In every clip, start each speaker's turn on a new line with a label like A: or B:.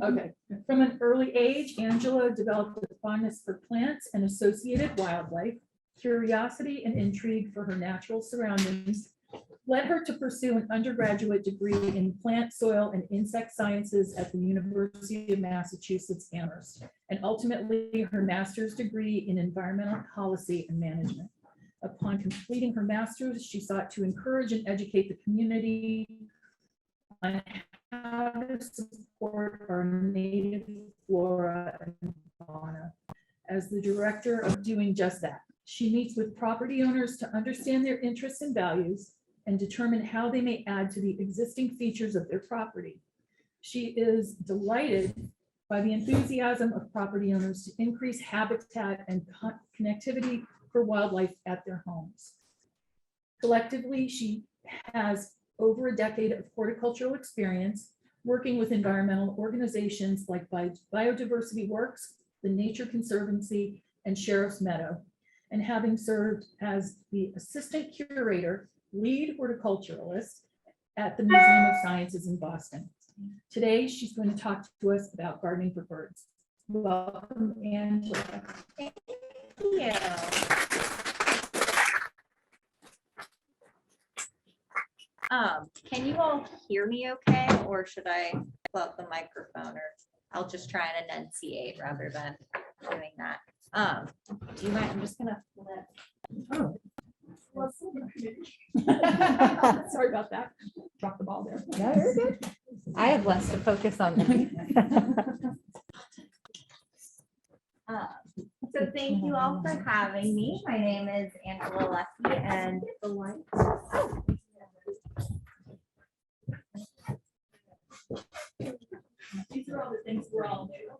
A: Okay. From an early age, Angela developed a fondness for plants and associated wildlife. Curiosity and intrigue for her natural surroundings led her to pursue an undergraduate degree in plant, soil, and insect sciences at the University of Massachusetts Amherst, and ultimately her master's degree in environmental policy and management. Upon completing her master's, she sought to encourage and educate the community on how to support our native flora and fauna. As the director of doing just that, she meets with property owners to understand their interests and values and determine how they may add to the existing features of their property. She is delighted by the enthusiasm of property owners to increase habitat and connectivity for wildlife at their homes. Collectively, she has over a decade of horticultural experience working with environmental organizations like Biodiversity Works, the Nature Conservancy, and Sheriff's Meadow, and having served as the assistant curator, lead horticulturalist at the Museum of Sciences in Boston. Today, she's going to talk to us about gardening for birds. Welcome, Angela.
B: Thank you. Can you all hear me okay, or should I pull out the microphone, or I'll just try and enunciate rather than doing that. Do you mind? I'm just gonna flip.
A: Oh. Sorry about that. Dropped the ball there.
B: No, you're good. I have less to focus on than so thank you all for having me. My name is Angela Luckey, and the lights.
A: These are all the things we're all new.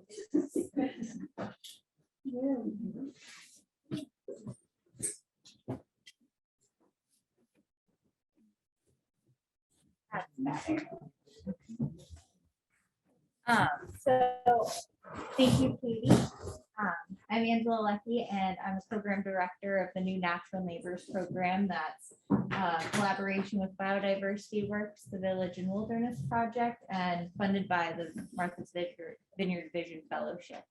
B: That's better. So thank you, Katie. I'm Angela Luckey, and I'm a program director of the new Natural Neighbors program. That's collaboration with Biodiversity Works, the Village and Wilderness Project, and funded by the Martha's Vineyard Vision Fellowship.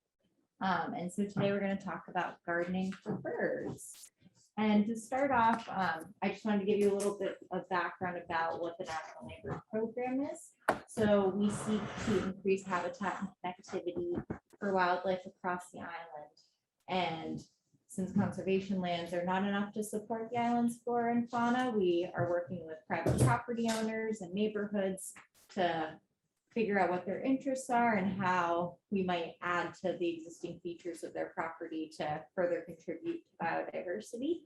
B: And so today we're going to talk about gardening for birds. And to start off, I just wanted to give you a little bit of background about what the Natural Neighbors program is. So we seek to increase habitat and connectivity for wildlife across the island. And since conservation lands are not enough to support the island's flora and fauna, we are working with private property owners and neighborhoods to figure out what their interests are and how we might add to the existing features of their property to further contribute to biodiversity.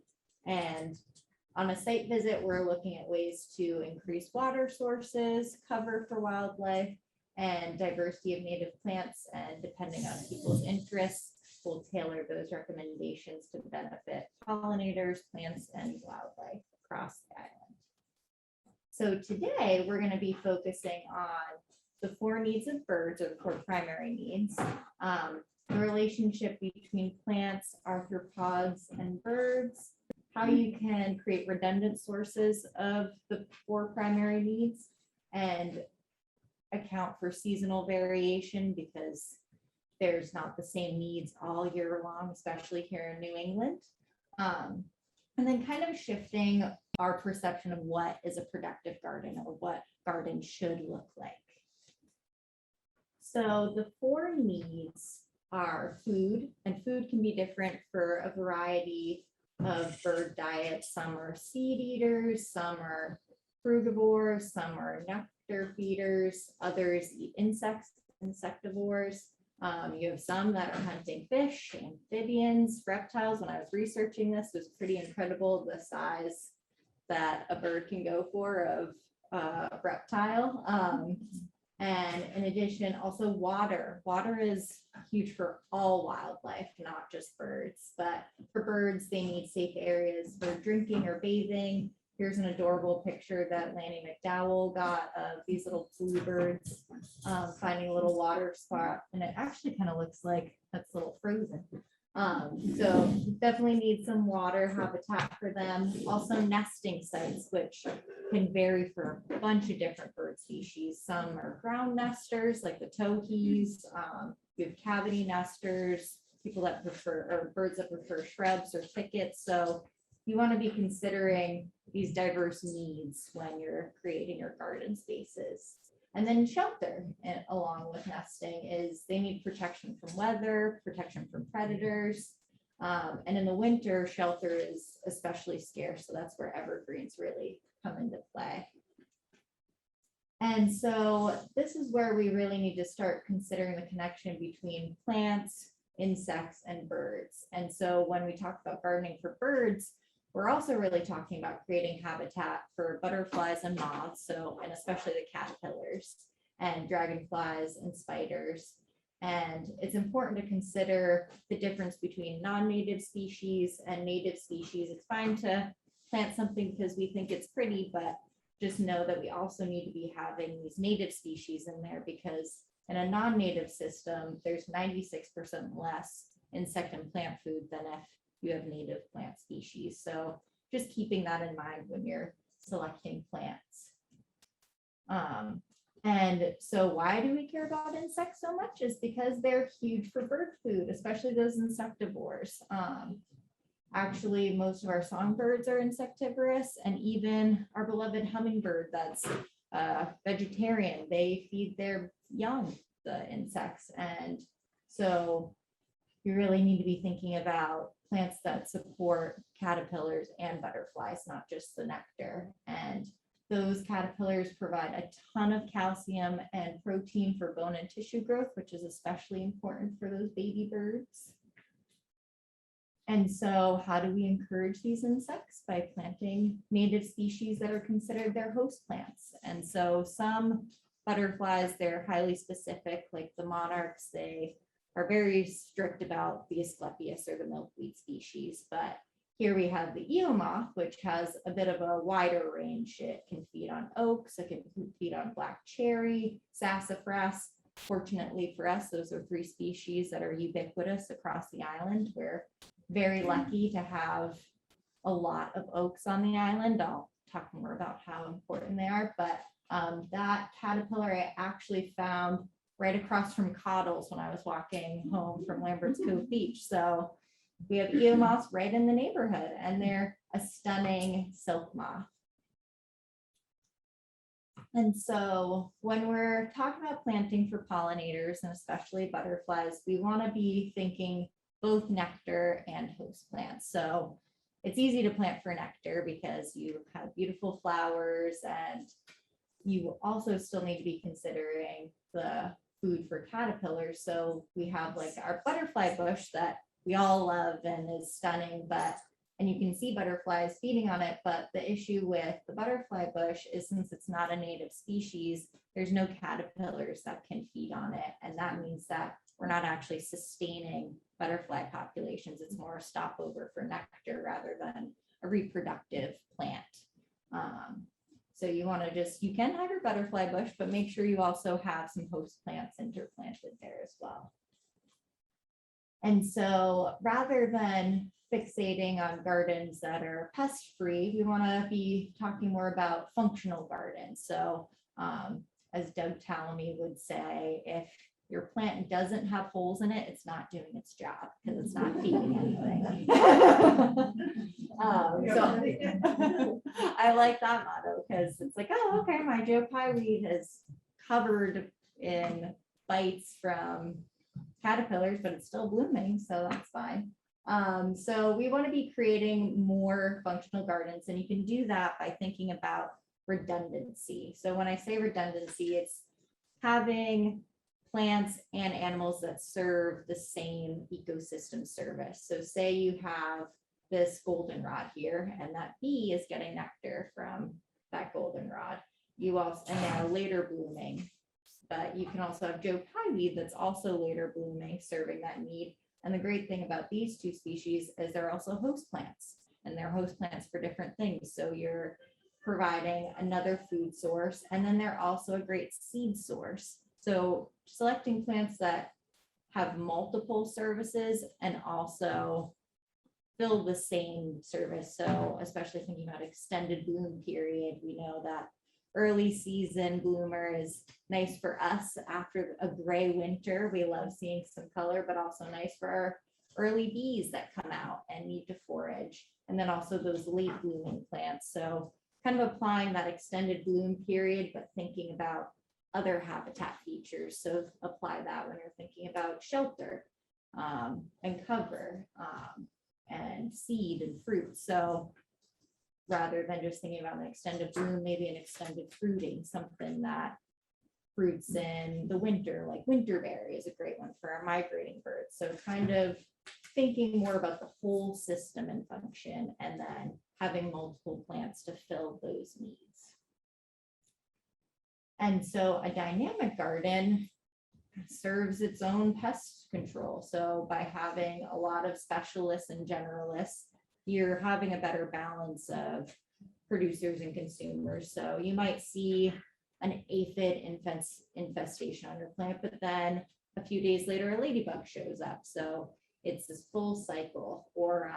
B: And on a site visit, we're looking at ways to increase water sources, cover for wildlife, and diversity of native plants. And depending on people's interests, we'll tailor those recommendations to benefit pollinators, plants, and wildlife across the island. So today we're going to be focusing on the 4 needs of birds, or the 4 primary needs, the relationship between plants, arthropods, and birds, how you can create redundant sources of the 4 primary needs, and account for seasonal variation because there's not the same needs all year long, especially here in New England. And then kind of shifting our perception of what is a productive garden or what garden should look like. So the 4 needs are food, and food can be different for a variety of bird diets. Some are seed eaters, some are frugivores, some are nectar feeders, others eat insects, insectivores. You have some that are hunting fish, amphibians, reptiles. When I was researching this, it was pretty incredible the size that a bird can go for of a reptile. And in addition, also water. Water is huge for all wildlife, not just birds. But for birds, they need safe areas for drinking or bathing. Here's an adorable picture that Lanny McDowell got of these little bluebirds finding a little water spot. And it actually kind of looks like that's a little frozen. So definitely need some water habitat for them. Also nesting sites, which can vary for a bunch of different bird species. Some are ground nesters like the towhees. We have cavity nesters, people that prefer, or birds that prefer shrubs or thickets. So you want to be considering these diverse needs when you're creating your garden spaces. And then shelter, along with nesting, is they need protection from weather, protection from predators. And in the winter, shelter is especially scarce. So that's where evergreens really come into play. And so this is where we really need to start considering the connection between plants, insects, and birds. And so when we talk about gardening for birds, we're also really talking about creating habitat for butterflies and moths, so, and especially the caterpillars and dragonflies and spiders. And it's important to consider the difference between non-native species and native species. It's fine to plant something because we think it's pretty, but just know that we also need to be having these native species in there, because in a non-native system, there's 96% less insect and plant food than if you have native plant species. So just keeping that in mind when you're selecting plants. And so why do we care about insects so much is because they're huge for bird food, especially those insectivores. Actually, most of our songbirds are insectivorous, and even our beloved hummingbird that's vegetarian, they feed their young, the insects. And so you really need to be thinking about plants that support caterpillars and butterflies, not just the nectar. And those caterpillars provide a ton of calcium and protein for bone and tissue growth, which is especially important for those baby birds. And so how do we encourage these insects? By planting native species that are considered their host plants. And so some butterflies, they're highly specific, like the monarchs, they are very strict about the Asclepias or the milkweed species. But here we have the eomoth, which has a bit of a wider range. It can feed on oaks, it can feed on black cherry, sassafras. Fortunately for us, those are 3 species that are ubiquitous across the island. We're very lucky to have a lot of oaks on the island. I'll talk more about how important they are, but that caterpillar I actually found right across from Coddles when I was walking home from Lambert's Cove Beach. So we have eomoths right in the neighborhood, and they're a stunning silk moth. And so when we're talking about planting for pollinators, and especially butterflies, we want to be thinking both nectar and host plants. So it's easy to plant for nectar because you have beautiful flowers, and you also still need to be considering the food for caterpillars. So we have like our butterfly bush that we all love and is stunning, and you can see butterflies feeding on it, but the issue with the butterfly bush is, since it's not a native species, there's no caterpillars that can feed on it. And that means that we're not actually sustaining butterfly populations. It's more a stopover for nectar rather than a reproductive plant. So you want to you can have your butterfly bush, but make sure you also have some host plants interplanted there as well. And so rather than fixating on gardens that are pest free, we want to be talking more about functional gardens. So as Doug Tallamy would say, if your plant doesn't have holes in it, it's not doing its job because it's not feeding anything. So I like that motto because it's like, oh, okay, my Joe Pye weed is covered in bites from caterpillars, but it's still blooming, so that's fine. So we want to be creating more functional gardens, and you can do that by thinking about redundancy. So when I say redundancy, it's having plants and animals that serve the same ecosystem service. So say you have this goldenrod here, and that bee is getting nectar from that goldenrod. You also, and they're later blooming, but you can also have Joe Pye weed that's also later blooming, serving that need. And the great thing about these 2 species is they're also host plants, and they're host plants for different things. So you're providing another food source, and then they're also a great seed source. So selecting plants that have multiple services and also fill the same service. So especially thinking about extended bloom period, we know that early season bloomer is nice for us after a gray winter. We love seeing some color, but also nice for our early bees that come out and need to forage. And then also those late blooming plants. So kind of applying that extended bloom period, but thinking about other habitat features. So apply that when you're thinking about shelter and cover and seed and fruit. So rather than just thinking about an extended bloom, maybe an extended fruiting, something that fruits in the winter, like winterberry is a great one for our migrating birds. So kind of thinking more about the whole system and function, and then having multiple plants to fill those needs. And so a dynamic garden serves its own pest control. So by having a lot of specialists and generalists, you're having a better balance of producers and consumers. So you might see an aphid infestation on your plant, but then a few days later, a ladybug shows up. So it's this full cycle. Or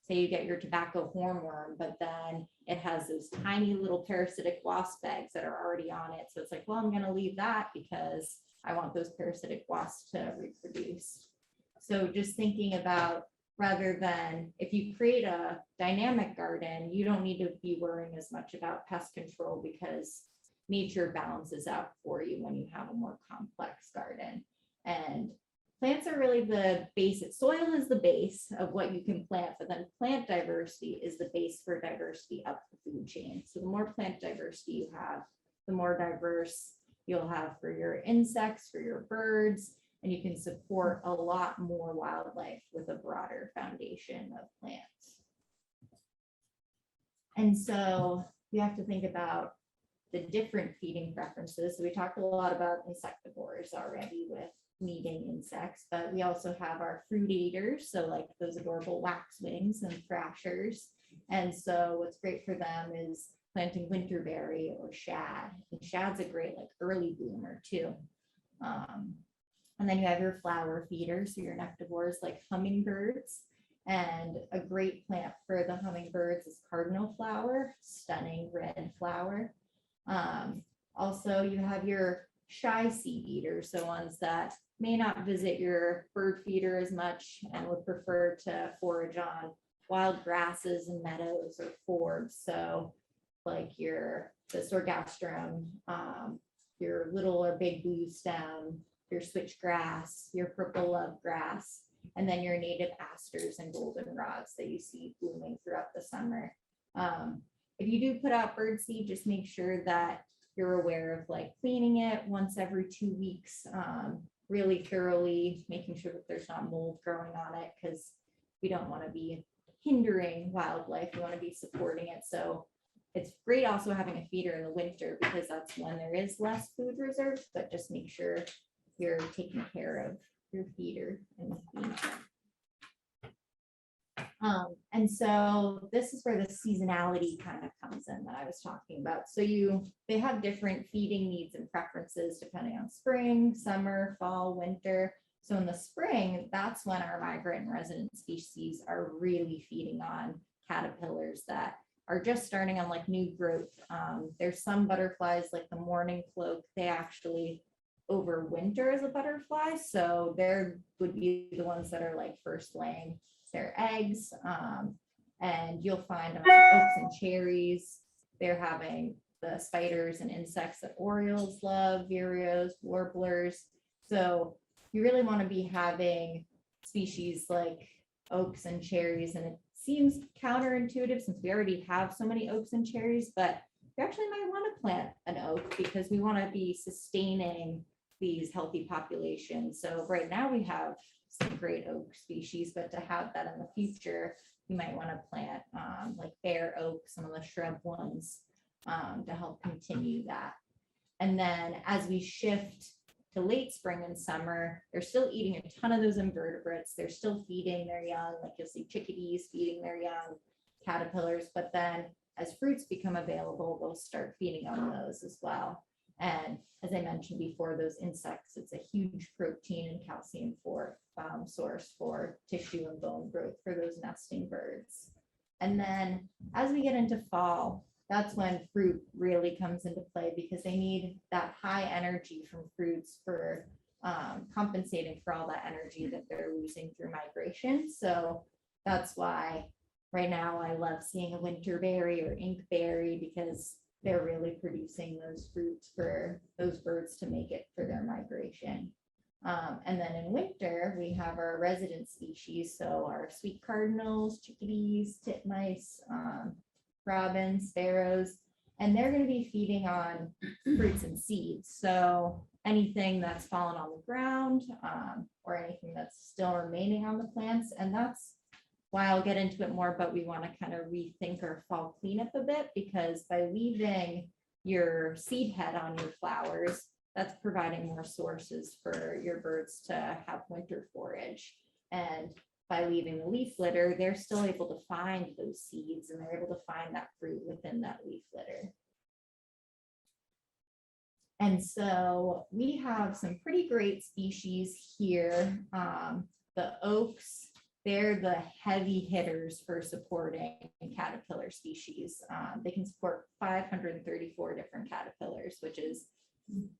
B: say you get your tobacco hornworm, but then it has those tiny little parasitic wasp eggs that are already on it. So it's like, well, I'm going to leave that because I want those parasitic wasps to reproduce. So just thinking about, rather than if you create a dynamic garden, you don't need to be worrying as much about pest control because nature balances out for you when you have a more complex garden. And plants are really the basic. Soil is the base of what you can plant, but then plant diversity is the base for diversity up the food chain. So the more plant diversity you have, the more diverse you'll have for your insects, for your birds, and you can support a lot more wildlife with a broader foundation of plants. And so you have to think about the different feeding preferences. So we talked a lot about insectivores already with meat-eating insects, but we also have our fruit eaters, so like those adorable waxwings and thrashers. And so what's great for them is planting winterberry or shad. And shad's a great like early bloomer too. And then you have your flower feeders, so your nectivores like hummingbirds. And a great plant for the hummingbirds is cardinal flower, stunning red flower. Also, you have your shy seed eaters, so ones that may not visit your bird feeder as much and would prefer to forage on wild grasses and meadows or forbs. So like the sorghastrum, your little or big blue stem, your switchgrass, your purple love grass, and then your native asters and goldenrods that you see blooming throughout the summer. If you do put out bird seed, just make sure that you're aware of like cleaning it once every 2 weeks, really thoroughly, making sure that there's not mold growing on it, because we don't want to be hindering wildlife. We want to be supporting it. So it's great also having a feeder in the winter because that's when there is less food reserve, but just make sure you're taking care of your feeder and feeding them. And so this is where the seasonality kind of comes in that I was talking about. So they have different feeding needs and preferences depending on spring, summer, fall, winter. So in the spring, that's when our migrant and resident species are really feeding on caterpillars that are just starting on like new growth. There's some butterflies like the mourning cloak, they actually overwinter as a butterfly. So there would be the ones that are like first laying their eggs. And you'll find on oaks and cherries, they're having the spiders and insects that orioles love, vireos, warblers. So you really want to be having species like oaks and cherries. And it seems counterintuitive since we already have so many oaks and cherries, but you actually might want to plant an oak because we want to be sustaining these healthy populations. So right now we have some great oak species, but to have that in the future, you might want to plant like bare oak, some of the shrub ones, to help continue that. And then as we shift to late spring and summer, they're still eating a ton of those invertebrates. They're still feeding their young, like you'll see chickadees feeding their young, caterpillars, but then as fruits become available, they'll start feeding on those as well. And as I mentioned before, those insects, it's a huge protein and calcium source for tissue and bone growth for those nesting birds. And then as we get into fall, that's when fruit really comes into play because they need that high energy from fruits for compensating for all that energy that they're losing through migration. So that's why right now I love seeing a winterberry or inkberry because they're really producing those fruits for those birds to make it for their migration. And then in winter, we have our resident species. So our sweet cardinals, chickadees, titmice, robins, sparrows, and they're going to be feeding on fruits and seeds. So anything that's fallen on the ground or anything that's still remaining on the plants. And that's why I'll get into it more, but we want to kind of rethink our fall cleanup a bit because by leaving your seed head on your flowers, that's providing more sources for your birds to have winter forage. And by leaving the leaf litter, they're still able to find those seeds and they're able to find that fruit within that leaf litter. And so we have some pretty great species here. The oaks, they're the heavy hitters for supporting caterpillar species. They can support 534 different caterpillars, which is,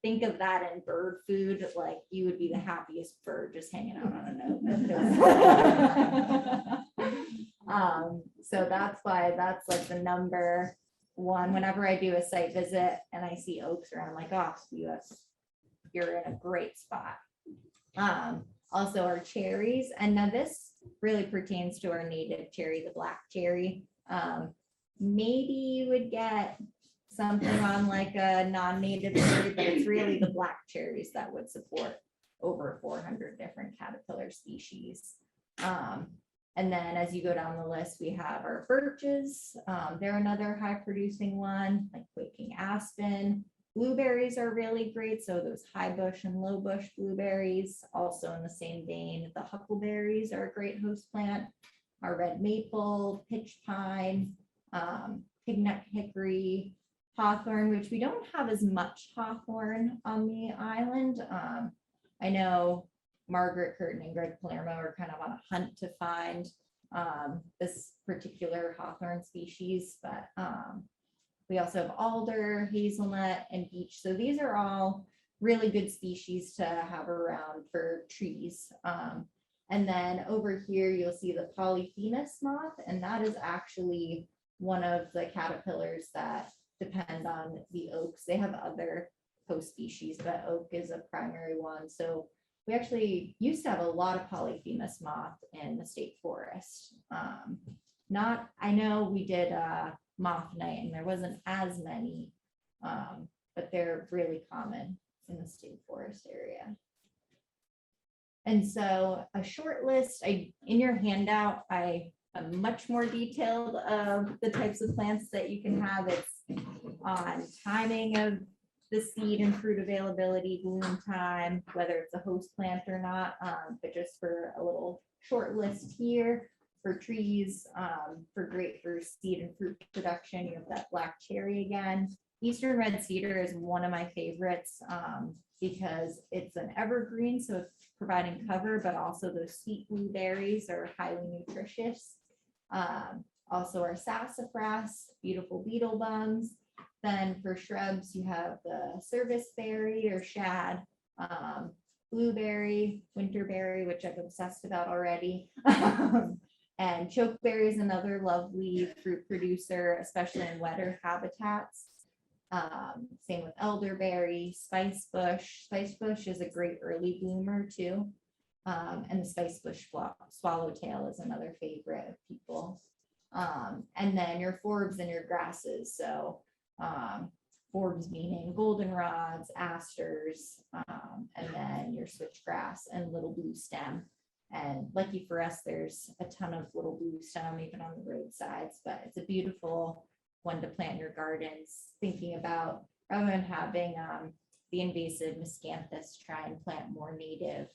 B: think of that in bird food, like you would be the happiest bird just hanging out on a notebook. So that's why that's like the number one. Whenever I do a site visit and I see oaks around, I'm like, oh, you're in a great spot. Also our cherries, and now this really pertains to our native cherry, the black cherry. Maybe you would get something on like a non-native cherry, but it's really the black cherries that would support over 400 different caterpillar species. And then as you go down the list, we have our birches. They're another high producing one, like quaking aspen. Blueberries are really great. So those high bush and low bush blueberries, also in the same vein, the huckleberries are a great host plant. Our red maple, pitch pine, pigneck hickory, hawthorn, which we don't have as much hawthorn on the island. I know Margaret Curtin and Greg Palermo are kind of on a hunt to find this particular hawthorn species, but we also have alder, hazelnut, and beech. So these are all really good species to have around for trees. And then over here, you'll see the Polyphemus moth, and that is actually one of the caterpillars that depend on the oaks. They have other host species, but oak is a primary one. So we actually used to have a lot of Polyphemus moth in the state forest. I know we did a moth night and there wasn't as many, but they're really common in the state forest area. And so a short list, in your handout, I am much more detailed of the types of plants that you can have. It's on timing of the seed and fruit availability, bloom time, whether it's a host plant or not, but just for a little short list here for trees, for seed and fruit production, you have that black cherry again. Eastern red cedar is one of my favorites because it's an evergreen, so it's providing cover, but also those sweet blueberries are highly nutritious. Also our sassafras, beautiful beetle bums. Then for shrubs, you have the serviceberry or shad, blueberry, winterberry, which I've obsessed about already. And chokeberry is another lovely fruit producer, especially in wetter habitats. Same with elderberry, spice bush. Spice bush is a great early bloomer too. And the spice bush swallowtail is another favorite of people. And then your forbs and your grasses. So forbs meaning goldenrods, asters, and then your switchgrass and little blue stem. And lucky for us, there's a ton of little blue stem even on the roadsides, but it's a beautiful one to plant in your gardens. Thinking about rather than having the invasive miscanthus, try and plant more native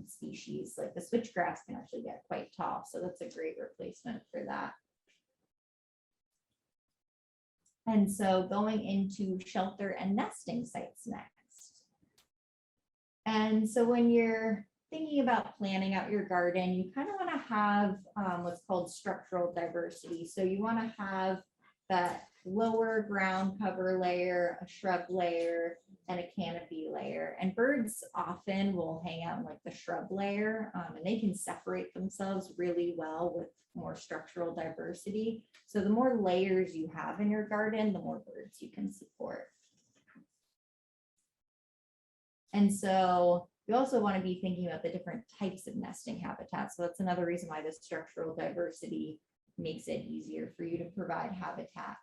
B: species. Like the switchgrass can actually get quite tall, so that's a great replacement for that. And so going into shelter and nesting sites next. And so when you're thinking about planning out your garden, you kind of want to have what's called structural diversity. So you want to have that lower ground cover layer, a shrub layer, and a canopy layer. And birds often will hang out in like the shrub layer, and they can separate themselves really well with more structural diversity. So the more layers you have in your garden, the more birds you can support. And so you also want to be thinking about the different types of nesting habitats. So that's another reason why the structural diversity makes it easier for you to provide habitat.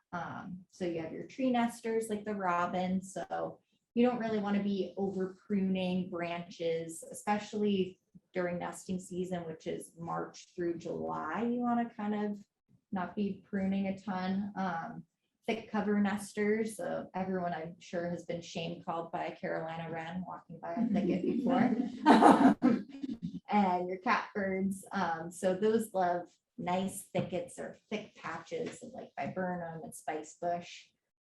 B: So you have your tree nesters like the robin. So you don't really want to be over pruning branches, especially during nesting season, which is March through July. You want to kind of not be pruning a ton. Thick cover nesters. So everyone I'm sure has been shame called by a Carolina wren walking by a thicket before. And your catbirds. So those love nice thickets or thick patches of like viburnum and spicebush.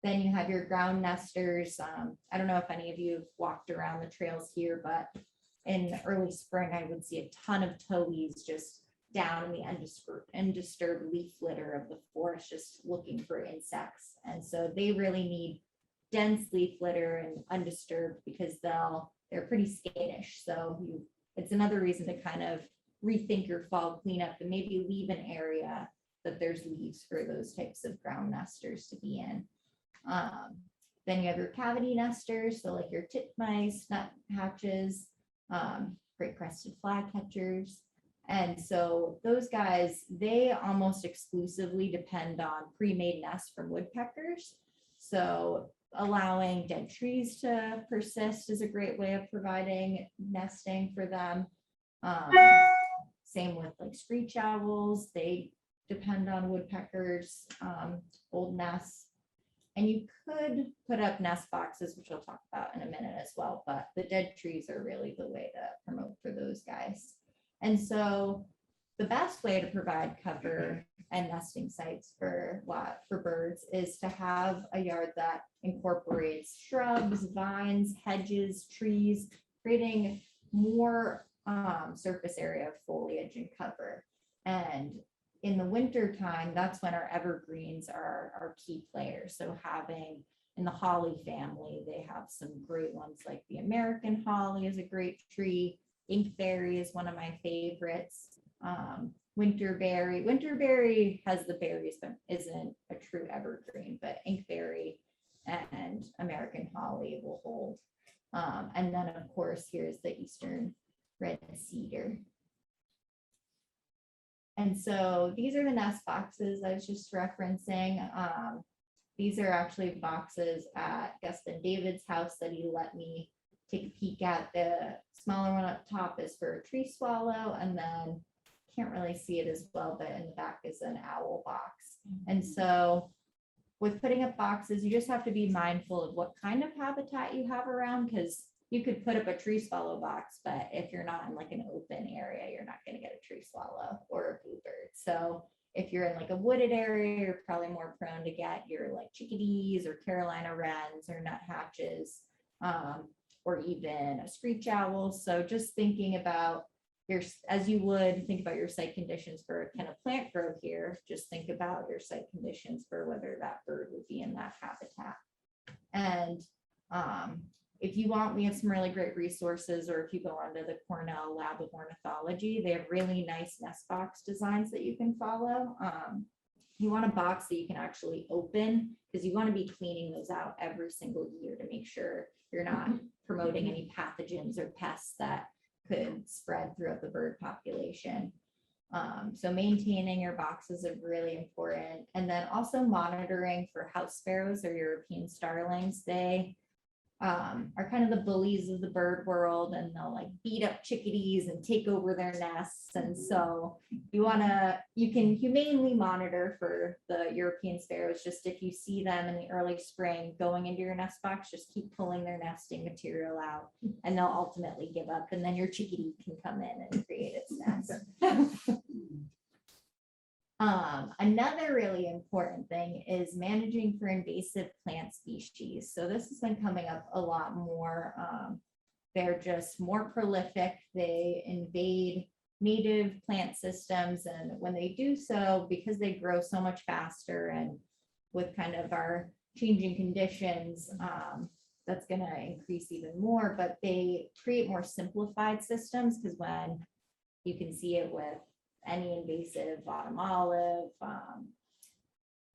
B: Then you have your ground nesters. I don't know if any of you have walked around the trails here, but in early spring, I would see a ton of towhees just down in the undisturbed leaf litter of the forest, just looking for insects. And so they really need dense leaf litter and undisturbed because they're pretty skittish. So it's another reason to kind of rethink your fall cleanup and maybe leave an area that there's leaves for those types of ground nesters to be in. Then you have your cavity nesters, so like your titmice, nuthatches, great crested flycatchers. And so those guys, they almost exclusively depend on pre-made nests from woodpeckers. So allowing dead trees to persist is a great way of providing nesting for them. Same with like screech owls, they depend on woodpeckers, old nests. And you could put up nest boxes, which we'll talk about in a minute as well, but the dead trees are really the way to promote for those guys. And so the best way to provide cover and nesting sites for birds is to have a yard that incorporates shrubs, vines, hedges, trees, creating more surface area of foliage and cover. And in the winter time, that's when our evergreens are our key players. So having in the holly family, they have some great ones like the American holly is a great tree. Inkberry is one of my favorites. Winterberry has the berries, but isn't a true evergreen, but inkberry and American holly will hold. And then of course, here's the Eastern red cedar. And so these are the nest boxes I was just referencing. These are actually boxes at Gustin David's house that he let me take a peek at. The smaller one up top is for a tree swallow, and then can't really see it as well, but in the back is an owl box. And so with putting up boxes, you just have to be mindful of what kind of habitat you have around, because you could put up a tree swallow box, but if you're not in like an open area, you're not going to get a tree swallow or a bluebird. So if you're in like a wooded area, you're probably more prone to get your like chickadees or Carolina wrens or nuthatches, or even a screech owl. So just thinking about as you would think about your site conditions for kind of plant growth here, just think about your site conditions for whether that bird would be in that habitat. And if you want, we have some really great resources, or if you go onto the Cornell Lab of Ornithology, they have really nice nest box designs that you can follow. You want a box that you can actually open, because you want to be cleaning those out every single year to make sure you're not promoting any pathogens or pests that could spread throughout the bird population. So maintaining your boxes is really important. And then also monitoring for house sparrows or European starlings. They are kind of the bullies of the bird world, and they'll like beat up chickadees and take over their nests. And so you can humanely monitor for the European sparrows. Just if you see them in the early spring going into your nest box, just keep pulling their nesting material out, and they'll ultimately give up, and then your chickadee can come in and create its nest. Another really important thing is managing for invasive plant species. So this has been coming up a lot more. They're just more prolific. They invade native plant systems. And when they do so, because they grow so much faster and with kind of our changing conditions, that's going to increase even more, but they create more simplified systems because when you can see it with any invasive autumn olive,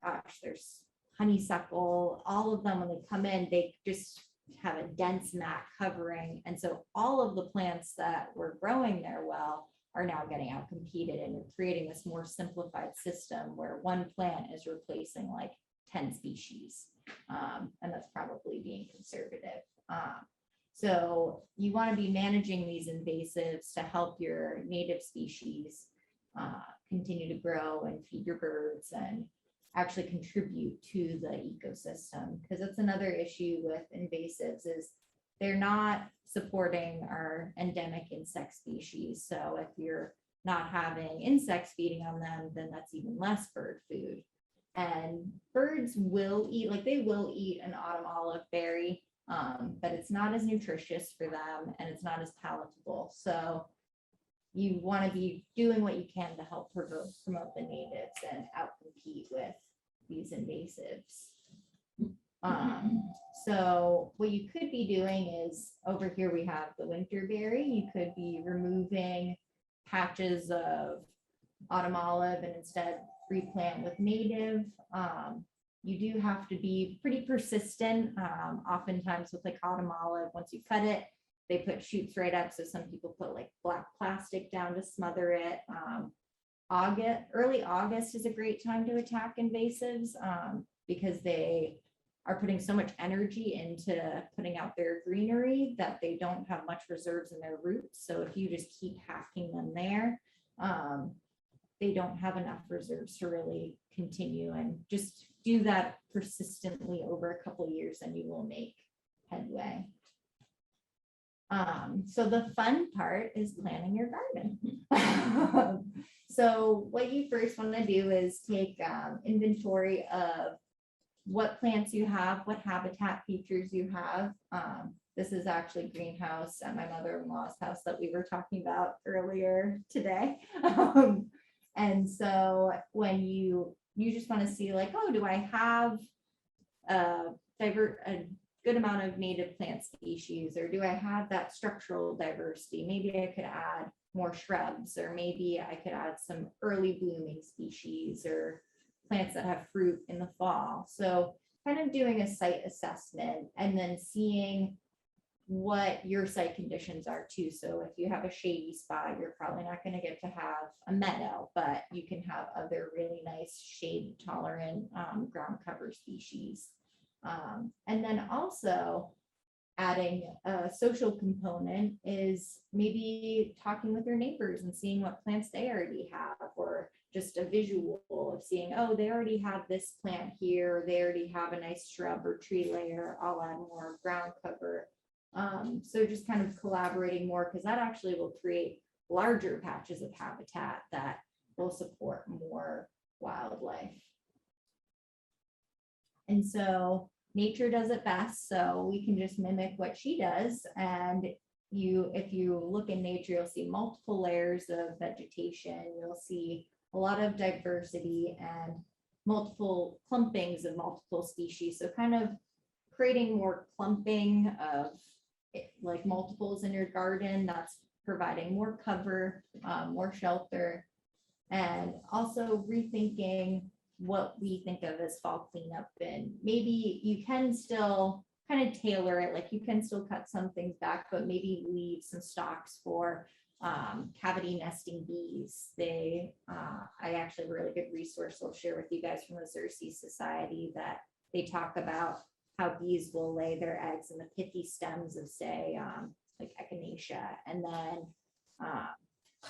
B: gosh, there's honeysuckle, all of them, when they come in, they just have a dense mat covering. And so all of the plants that were growing there well are now getting out competed, and you're creating this more simplified system where one plant is replacing like 10 species. And that's probably being conservative. So you want to be managing these invasives to help your native species continue to grow and feed your birds and actually contribute to the ecosystem. Because that's another issue with invasives is they're not supporting our endemic insect species. So if you're not having insects feeding on them, then that's even less bird food. And birds will eat, like they will eat an autumn olive berry, but it's not as nutritious for them and it's not as palatable. So you want to be doing what you can to help promote the natives and outcompete with these invasives. So what you could be doing is, over here we have the winterberry. You could be removing patches of autumn olive and instead replant with native. You do have to be pretty persistent. Oftentimes with like autumn olive, once you cut it, they put shoots right up. So some people put like black plastic down to smother it. Early August is a great time to attack invasives because they are putting so much energy into putting out their greenery that they don't have much reserves in their roots. So if you just keep hacking them there, they don't have enough reserves to really continue, and just do that persistently over a couple of years and you will make headway. So the fun part is planning your garden. So what you first want to do is take inventory of what plants you have, what habitat features you have. This is actually greenhouse at my mother-in-law's house that we were talking about earlier today. And so when you just want to see like, oh, do I have a good amount of native plant species, or do I have that structural diversity? Maybe I could add more shrubs, or maybe I could add some early blooming species or plants that have fruit in the fall. So kind of doing a site assessment and then seeing what your site conditions are too. So if you have a shady spot, you're probably not going to get to have a meadow, but you can have other really nice shade tolerant ground cover species. And then also adding a social component is maybe talking with your neighbors and seeing what plants they already have, or just a visual of seeing, oh, they already have this plant here, they already have a nice shrub or tree layer, I'll add more ground cover. So just kind of collaborating more, because that actually will create larger patches of habitat that will support more wildlife. And so nature does it best, so we can just mimic what she does. And if you look in nature, you'll see multiple layers of vegetation. You'll see a lot of diversity and multiple clumpings of multiple species. So kind of creating more clumping of like multiples in your garden, that's providing more cover, more shelter, and also rethinking what we think of as fall cleanup. And maybe you can still kind of tailor it, like you can still cut some things back, but maybe leave some stalks for cavity nesting bees. I actually have a really good resource I'll share with you guys from the Xerces Society, that they talk about how bees will lay their eggs in the pithy stems of, say, like echinacea, and then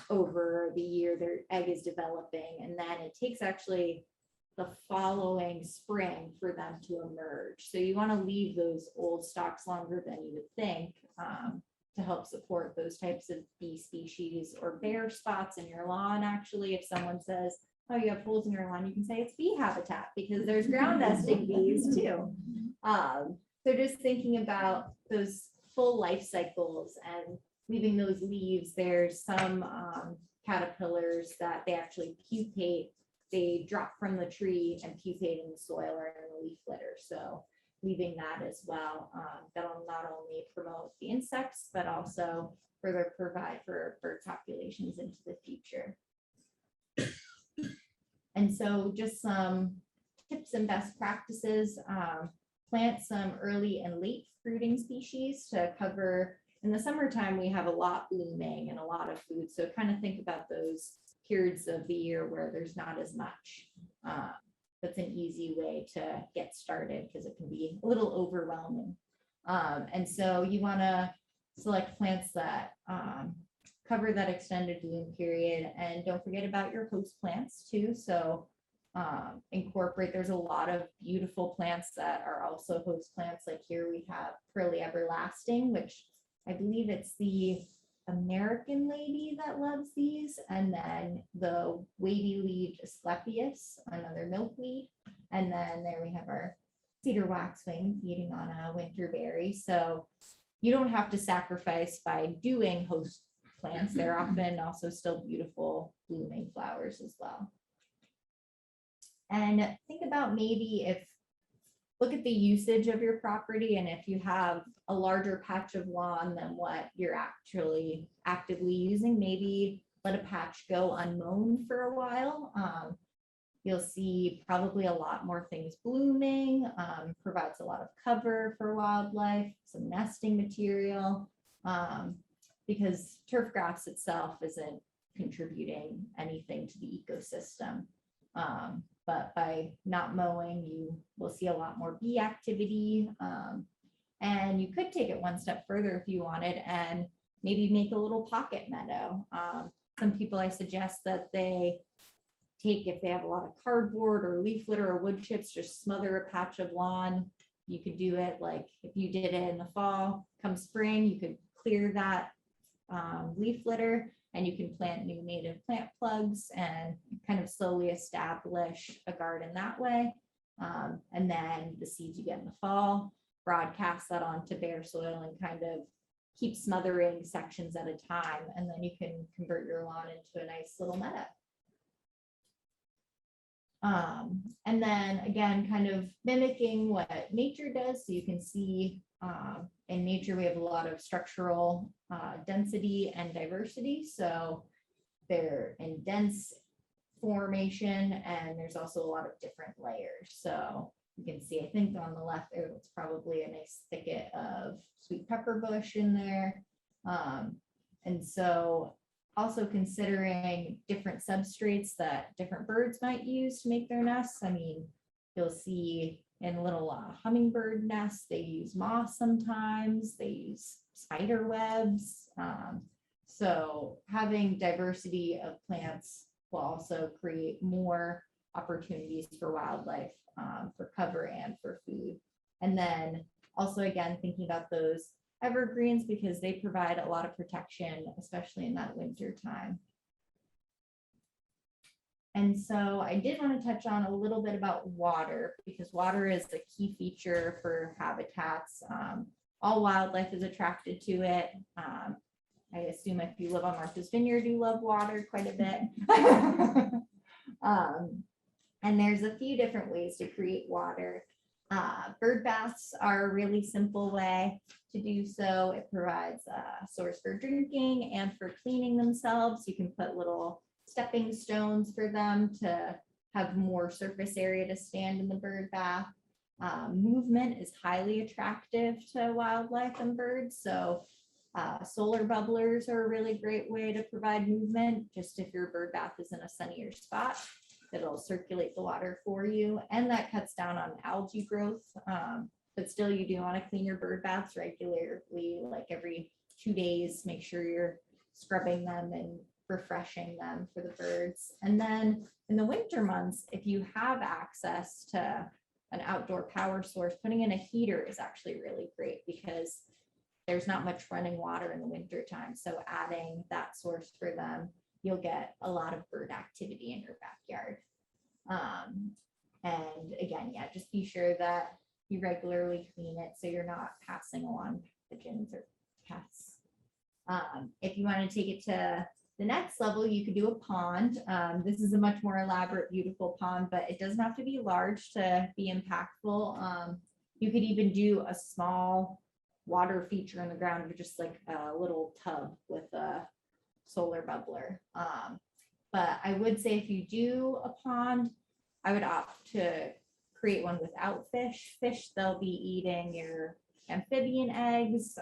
B: over the year their egg is developing, and then it takes actually the following spring for them to emerge. So you want to leave those old stalks longer than you would think to help support those types of bee species, or bare spots in your lawn. Actually, if someone says, oh, you have holes in your lawn, you can say it's bee habitat because there's ground nesting bees too. So just thinking about those full life cycles and leaving those leaves, there's some caterpillars that they actually pupate. They drop from the tree and pupate in the soil or in the leaf litter. So leaving that as well, that'll not only promote the insects, but also further provide for bird populations into the future. And so just some tips and best practices, plant some early and late fruiting species to cover. In the summertime, we have a lot blooming and a lot of food. So kind of think about those periods of the year where there's not as much. That's an easy way to get started because it can be a little overwhelming. And so you want to select plants that cover that extended bloom period, and don't forget about your host plants too. So incorporate, there's a lot of beautiful plants that are also host plants. Like here we have Pearly Everlasting, which I believe it's the American lady that loves these, and then the wavy-leaved Asclepias, another milkweed, and then there we have our cedar waxwing feeding on a winterberry. So you don't have to sacrifice by doing host plants. They're often also still beautiful blooming flowers as well. And think about maybe look at the usage of your property, and if you have a larger patch of lawn than what you're actually actively using, maybe let a patch go unmown for a while. You'll see probably a lot more things blooming, provides a lot of cover for wildlife, some nesting material, because turf grass itself isn't contributing anything to the ecosystem. But by not mowing, you will see a lot more bee activity. And you could take it one step further if you wanted and maybe make a little pocket meadow. Some people, I suggest that they take, if they have a lot of cardboard or leaf litter or wood chips, just smother a patch of lawn. You could do it like if you did it in the fall, come spring, you could clear that leaf litter, and you can plant new native plant plugs and kind of slowly establish a garden that way. And then the seeds you get in the fall, broadcast that onto bare soil and kind of keep smothering sections at a time. And then you can convert your lawn into a nice little meadow. And then again, kind of mimicking what nature does. So you can see in nature, we have a lot of structural density and diversity. So they're in dense formation, and there's also a lot of different layers. So you can see, I think on the left there, it's probably a nice thicket of sweet pepper bush in there. And so also considering different substrates that different birds might use to make their nests. I mean, you'll see in little hummingbird nests, they use moss sometimes, they use spider webs. So having diversity of plants will also create more opportunities for wildlife, for cover and for food. And then also, again, thinking about those evergreens because they provide a lot of protection, especially in that winter time. And so I did want to touch on a little bit about water because water is a key feature for habitats. All wildlife is attracted to it. I assume if you live on Martha's Vineyard, you love water quite a bit. And there's a few different ways to create water. Bird baths are a really simple way to do so. It provides a source for drinking and for cleaning themselves. You can put little stepping stones for them to have more surface area to stand in the bird bath. Movement is highly attractive to wildlife and birds. So solar bubblers are a really great way to provide movement. Just if your bird bath is in a sunnier spot, it'll circulate the water for you, and that cuts down on algae growth. But still, you do want to clean your bird baths regularly, like every 2 days. Make sure you're scrubbing them and refreshing them for the birds. And then in the winter months, if you have access to an outdoor power source, putting in a heater is actually really great because there's not much running water in the winter time. So adding that source for them you'll get a lot of bird activity in your backyard. And again, yeah, just be sure that you regularly clean it so you're not passing along pathogens or pests. If you want to take it to the next level, you could do a pond. This is a much more elaborate, beautiful pond, but it doesn't have to be large to be impactful. You could even do a small water feature in the ground with just like a little tub with a solar bubbler. But I would say if you do a pond, I would opt to create one without fish. Fish, they'll be eating your amphibian eggs,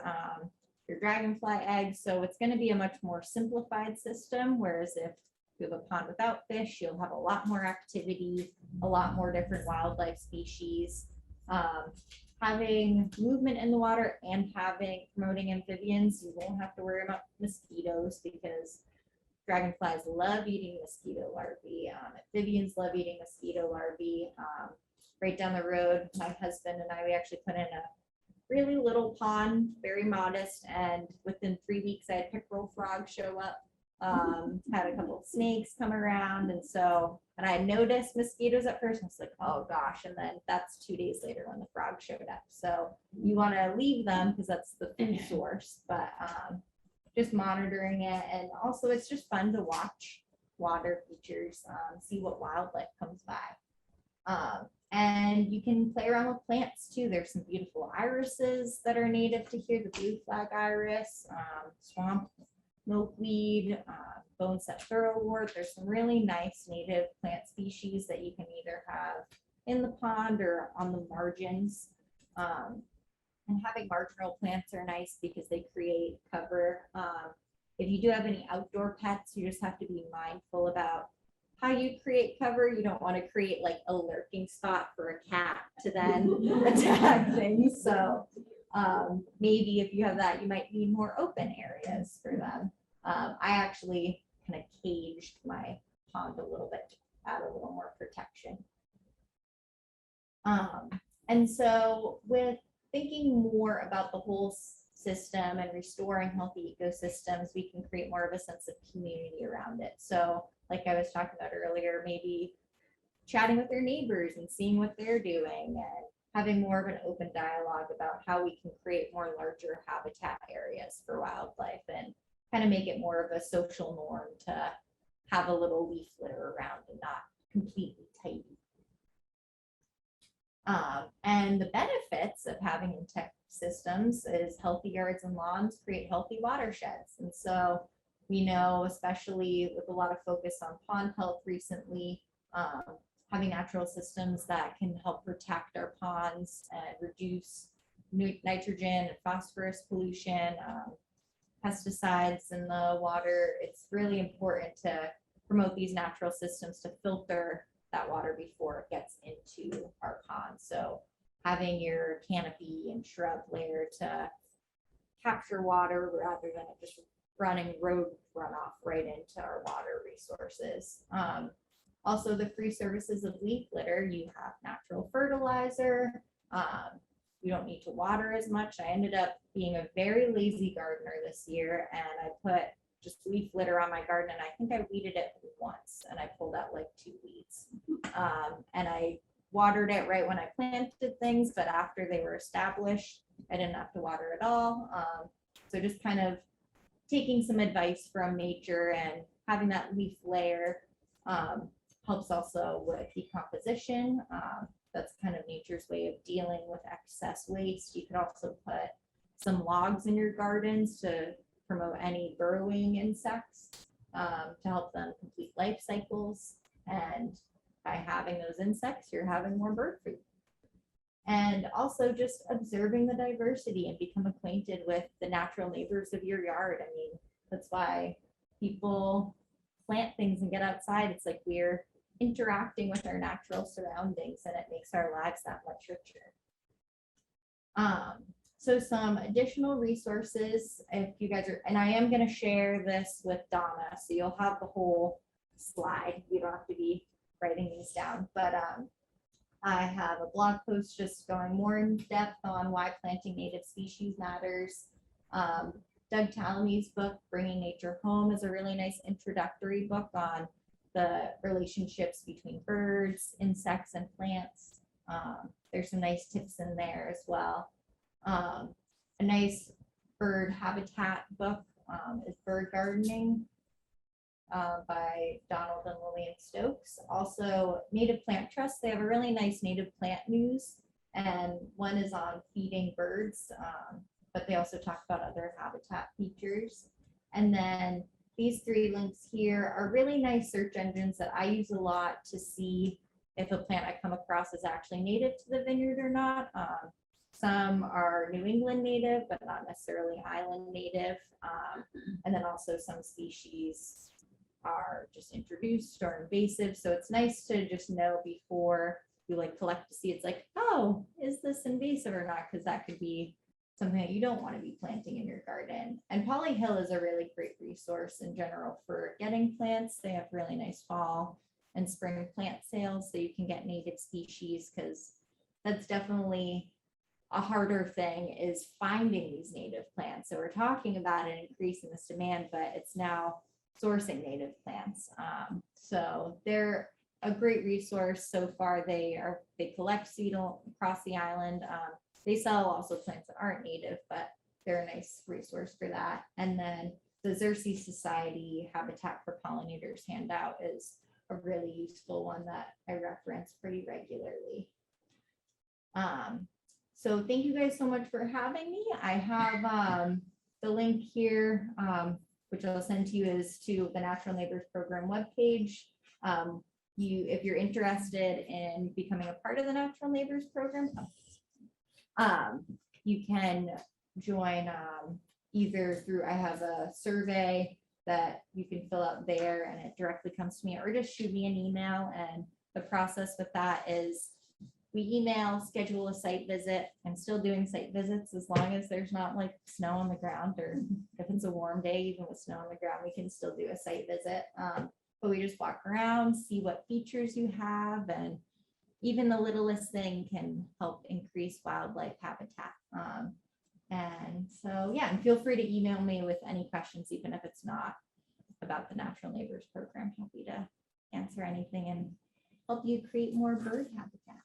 B: your dragonfly eggs. So it's going to be a much more simplified system. Whereas if you have a pond without fish, you'll have a lot more activity, a lot more different wildlife species. Having movement in the water and promoting amphibians, you won't have to worry about mosquitoes because dragonflies love eating mosquito larvae. Amphibians love eating mosquito larvae. Right down the road, my husband and I, we actually put in a really little pond, very modest, and within 3 weeks, I had pickerel frogs show up. Had a couple of snakes come around, and I noticed mosquitoes at first. I was like, oh gosh, and then that's 2 days later when the frog showed up. So you want to leave them because that's the food source, but just monitoring it, and also it's just fun to watch water features, see what wildlife comes by. And you can play around with plants too. There's some beautiful irises that are native to here, the blue flag iris, swamp milkweed, boneset thoroughwort. There's some really nice native plant species that you can either have in the pond or on the margins. And having marginal plants are nice because they create cover. If you do have any outdoor pets, you just have to be mindful about how you create cover. You don't want to create like a lurking spot for a cat to then attack things. So maybe if you have that, you might need more open areas for them. I actually kind of caged my pond a little bit to add a little more protection. And so with thinking more about the whole system and restoring healthy ecosystems, we can create more of a sense of community around it. So like I was talking about earlier, maybe chatting with their neighbors and seeing what they're doing and having more of an open dialogue about how we can create more larger habitat areas for wildlife and kind of make it more of a social norm to have a little leaf litter around and not completely tidy. And the benefits of having in-tech systems is healthy yards and lawns create healthy watersheds. And so we know, especially with a lot of focus on pond health recently, having natural systems that can help protect our ponds and reduce nitrogen and phosphorus pollution, pesticides in the water. It's really important to promote these natural systems to filter that water before it gets into our pond. So having your canopy and shrub layer to capture water rather than it just running road runoff right into our water resources. Also, the free services of leaf litter, you have natural fertilizer. You don't need to water as much. I ended up being a very lazy gardener this year, and I put just leaf litter on my garden, and I think I weeded it once, and I pulled out like 2 weeds. And I watered it right when I planted things, but after they were established, I didn't have to water at all. So just kind of taking some advice from nature and having that leaf layer helps also with decomposition. That's kind of nature's way of dealing with excess waste. You could also put some logs in your gardens to promote any burrowing insects to help them complete life cycles. And by having those insects, you're having more bird food. And also just observing the diversity and become acquainted with the natural neighbors of your yard. I mean, that's why people plant things and get outside. It's like we're interacting with our natural surroundings, and it makes our lives that much richer. So some additional resources, if you guys are, and I am going to share this with Donna, so you'll have the whole slide. You don't have to be writing these down, but I have a blog post just going more in depth on why planting native species matters. Doug Tallamy's book, Bringing Nature Home, is a really nice introductory book on the relationships between birds, insects, and plants. There's some nice tips in there as well. A nice bird habitat book is Bird Gardening by Donald and Lillian Stokes. Also, Native Plant Trust, they have a really nice native plant news, and one is on feeding birds, but they also talk about other habitat features. And then these 3 links here are really nice search engines that I use a lot to see if a plant I come across is actually native to the vineyard or not. Some are New England native, but not necessarily island native. And then also some species are just introduced or invasive. So it's nice to just know before you like collect to see, it's like, oh, is this invasive or not? Because that could be something that you don't want to be planting in your garden. And Polly Hill is a really great resource in general for getting plants. They have really nice fall and spring plant sales, so you can get native species, because that's definitely a harder thing, is finding these native plants. So we're talking about an increase in this demand, but it's now sourcing native plants. So they're a great resource so far. They collect seed across the island. They sell also plants that aren't native, but they're a nice resource for that. And then the Xerces Society Habitat for Pollinators handout is a really useful one that I reference pretty regularly. So thank you guys so much for having me. I have the link here, which I'll send to you, is to the Natural Neighbors Program webpage. If you're interested in becoming a part of the Natural Neighbors Program, you can join either through, I have a survey that you can fill out there and it directly comes to me, or just shoot me an email. And the process with that is we email, schedule a site visit. I'm still doing site visits as long as there's not like snow on the ground, or if it's a warm day, even with snow on the ground, we can still do a site visit. But we just walk around, see what features you have, and even the littlest thing can help increase wildlife habitat. And so, yeah, and feel free to email me with any questions, even if it's not about the Natural Neighbors Program. Happy to answer anything and help you create more bird habitat.